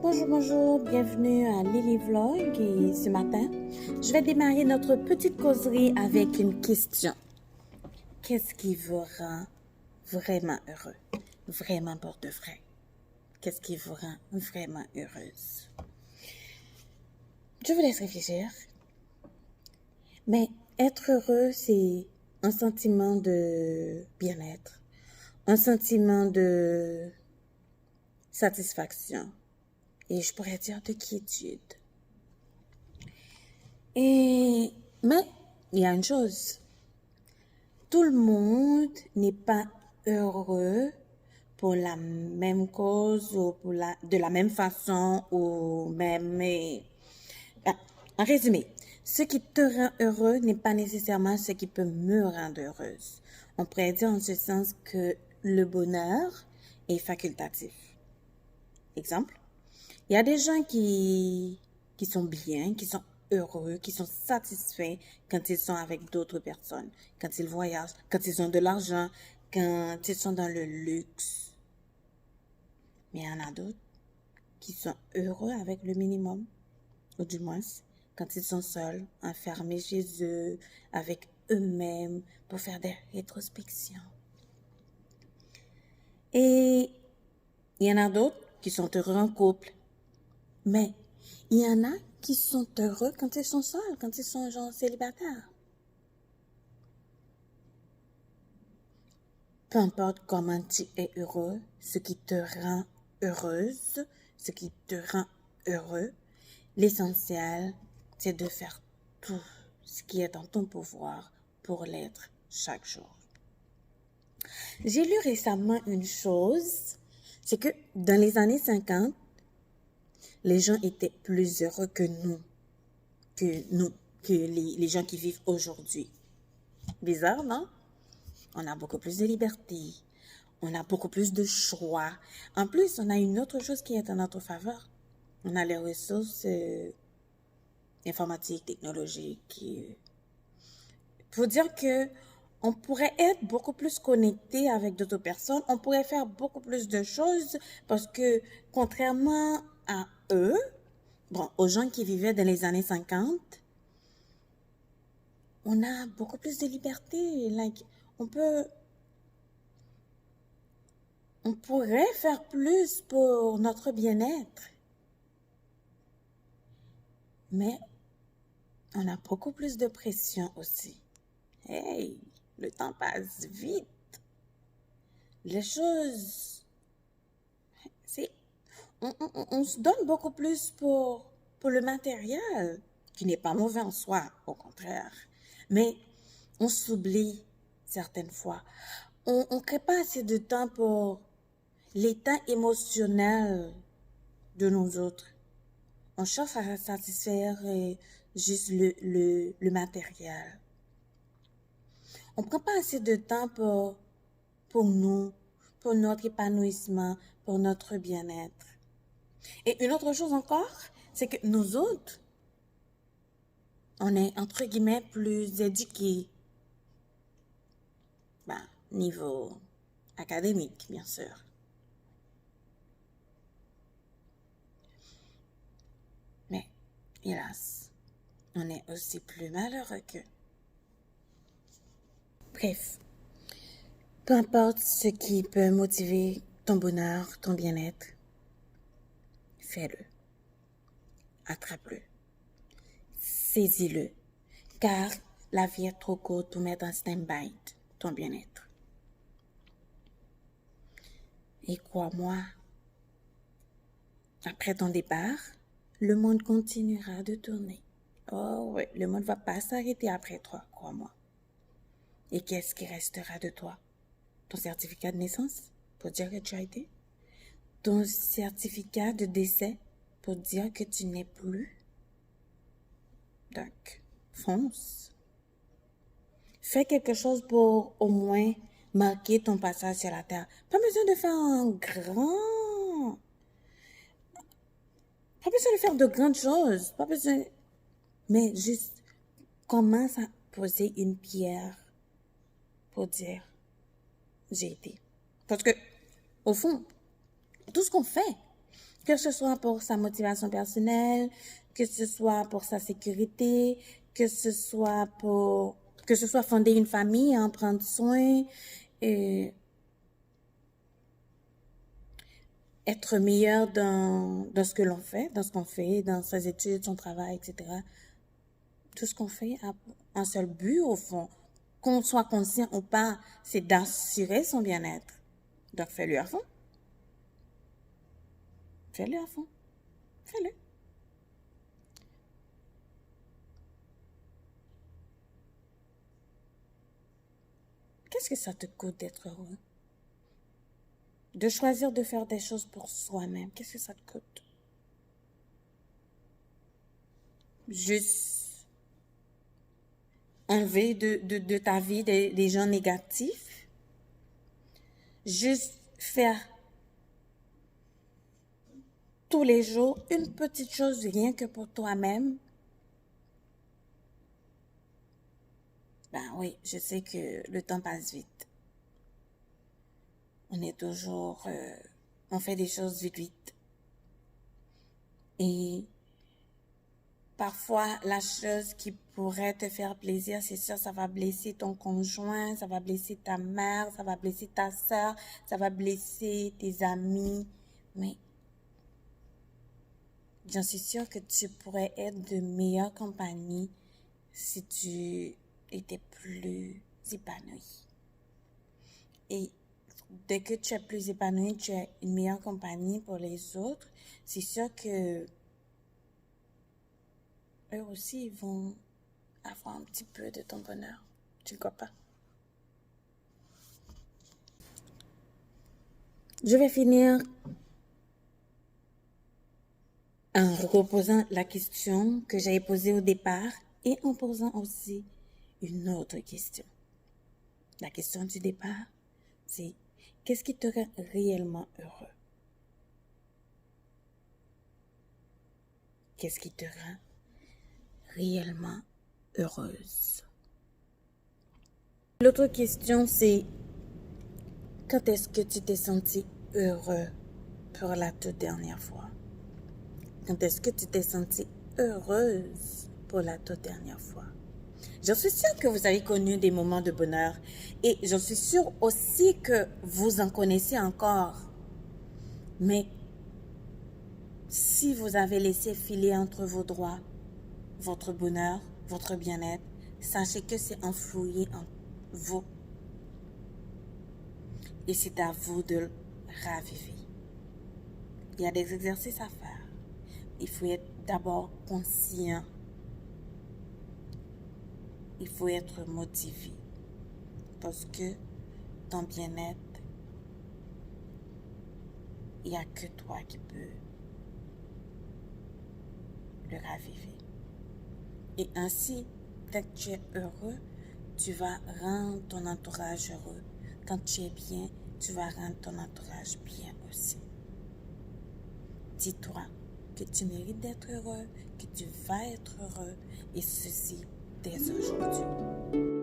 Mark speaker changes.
Speaker 1: Bonjour, bienvenue à Lily Vlog et ce matin, je vais démarrer notre petite causerie avec une question. Qu'est-ce qui vous rend vraiment heureux, vraiment pour de vrai? Qu'est-ce qui vous rend vraiment heureuse? Je vous laisse réfléchir. Mais être heureux, c'est un sentiment de bien-être, un sentiment de satisfaction et je pourrais dire de quiétude. Mais il y a une chose, tout le monde n'est pas heureux pour la même cause ou de la même façon ou même... En résumé, ce qui te rend heureux n'est pas nécessairement ce qui peut me rendre heureuse. On pourrait dire en ce sens que le bonheur est facultatif. Exemple, il y a des gens qui sont bien, qui sont heureux, qui sont satisfaits quand ils sont avec d'autres personnes, quand ils voyagent, quand ils ont de l'argent, quand ils sont dans le luxe. Mais il y en a d'autres qui sont heureux avec le minimum, ou du moins quand ils sont seuls, enfermés chez eux, avec eux-mêmes, pour faire des rétrospections. Et il y en a d'autres qui sont heureux en couple, mais il y en a qui sont heureux quand ils sont seuls, quand ils sont genre célibataires. Peu importe comment tu es heureux, ce qui te rend heureuse, ce qui te rend heureux, l'essentiel, c'est de faire tout ce qui est dans ton pouvoir pour l'être chaque jour. J'ai lu récemment une chose, c'est que dans les années 50, les gens étaient plus heureux que les gens qui vivent aujourd'hui. Bizarre, non? On a beaucoup plus de liberté. On a beaucoup plus de choix. En plus, on a une autre chose qui est en notre faveur. On a les ressources informatiques, technologiques. Faut dire que on pourrait être beaucoup plus connecté avec d'autres personnes. On pourrait faire beaucoup plus de choses parce que contrairement à eux, aux gens qui vivaient dans les années 50, on a beaucoup plus de liberté. On pourrait faire plus pour notre bien-être. Mais on a beaucoup plus de pression aussi. Hey, le temps passe vite. Les choses, on se donne beaucoup plus pour le matériel, qui n'est pas mauvais en soi, au contraire. Mais on s'oublie certaines fois. On ne crée pas assez de temps pour l'état émotionnel de nous autres. On cherche à satisfaire juste le matériel. On ne prend pas assez de temps pour nous, pour notre épanouissement, pour notre bien-être. Et une autre chose encore, c'est que nous autres, on est entre guillemets plus éduqués. Niveau académique, bien sûr. Mais, hélas, on est aussi plus malheureux qu'eux. Bref, peu importe ce qui peut motiver ton bonheur, ton bien-être, fais-le. Attrape-le. Saisis-le. Car la vie est trop courte pour mettre en stand-by ton bien-être. Et crois-moi, après ton départ, le monde continuera de tourner. Oh oui, le monde ne va pas s'arrêter après toi, crois-moi. Et qu'est-ce qui restera de toi? Ton certificat de naissance pour dire que tu as été? Ton certificat de décès pour dire que tu n'es plus? Donc, fonce. Fais quelque chose pour au moins marquer ton passage sur la terre. Pas besoin de faire Pas besoin de faire de grandes choses. Pas besoin... Mais juste commence à poser une pierre pour dire j'ai été. Parce que, au fond, tout ce qu'on fait, Que ce soit pour sa motivation personnelle, que ce soit pour sa sécurité, que ce soit fonder une famille, en prendre soin, et être meilleur dans ce que l'on fait, dans ce qu'on fait, dans ses études, son travail, etc. Tout ce qu'on fait a un seul but, au fond, qu'on soit conscient ou pas, c'est d'assurer son bien-être. Donc, fais-le à fond. Fais-le à fond. Fais-le. Qu'est-ce que ça te coûte d'être heureux? De choisir de faire des choses pour soi-même, qu'est-ce que ça te coûte? Juste enlever de ta vie des gens négatifs? Juste faire tous les jours une petite chose rien que pour toi-même? Ben oui, je sais que le temps passe vite. On est toujours... on fait des choses vite, vite. Et parfois, la chose qui pourrait te faire plaisir, c'est sûr, ça va blesser ton conjoint, ça va blesser ta mère, ça va blesser ta soeur, ça va blesser tes amis. Mais j'en suis sûre que tu pourrais être de meilleure compagnie si tu étais plus épanoui. Et dès que tu es plus épanoui, tu es une meilleure compagnie pour les autres, c'est sûr que eux aussi, ils vont avoir un petit peu de ton bonheur. Tu ne crois pas? Je vais finir en reposant la question que j'avais posée au départ et en posant aussi une autre question. La question du départ, c'est qu'est-ce qui te rend réellement heureux? Qu'est-ce qui te rend réellement heureuse? L'autre question, c'est quand est-ce que tu t'es senti heureux pour la toute dernière fois? Quand est-ce que tu t'es sentie heureuse pour la toute dernière fois? Je suis sûre que vous avez connu des moments de bonheur et je suis sûre aussi que vous en connaissez encore. Mais si vous avez laissé filer entre vos doigts votre bonheur, votre bien-être, sachez que c'est enfoui en vous. Et c'est à vous de le raviver. Il y a des exercices à faire. Il faut être d'abord conscient. Il faut être motivé. Parce que ton bien-être, il n'y a que toi qui peux le raviver. Et ainsi, quand tu es heureux, tu vas rendre ton entourage heureux. Quand tu es bien, tu vas rendre ton entourage bien aussi. Dis-toi que tu mérites d'être heureux, que tu vas être heureux, et ceci dès aujourd'hui.